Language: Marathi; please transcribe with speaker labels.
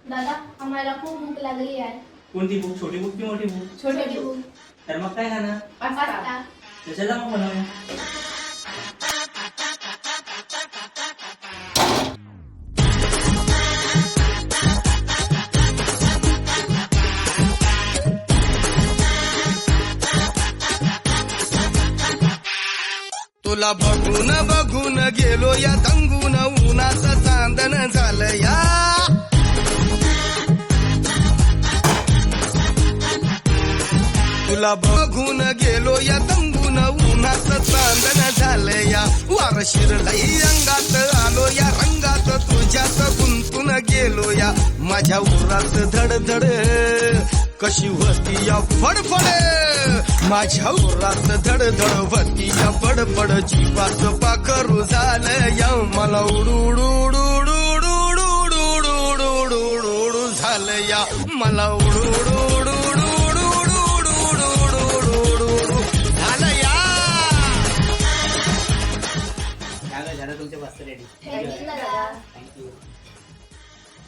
Speaker 1: दादा आम्हाला खूप भूक लागली आहे.
Speaker 2: कोणती भूक? छोटी भूक की मोठी भूक?
Speaker 1: छोटी भूक.
Speaker 2: तर मग काय खाणार?
Speaker 1: पास्ता.
Speaker 2: कशाला मग बनवूया?
Speaker 3: तुला बघून बघून गेलो या दंगून उन्हाचं चांदण झालं या. तुला बघून गेलो या दंगून उन्हाचं चांदण झालं या. वार शिरलंय अंगात आलो या रंगात तुझ्यात गुंतून गेलो या. माझ्या उरात धडधड कशी होती या फडफड. माझ्या उरात धडधड होती या फडफड. जीवाच पाखरू झालं या मला उडू उडू उडू उडू उडू उडू उडू उडू उडू उडू झालं या मला उडू उडू उडू उडू उडू उडू उडू उडू उडू उडू उडू झालं या.
Speaker 2: झालं तुमचे मस्त रेडी.
Speaker 1: थँक्यू दादा.
Speaker 2: थँक्यू.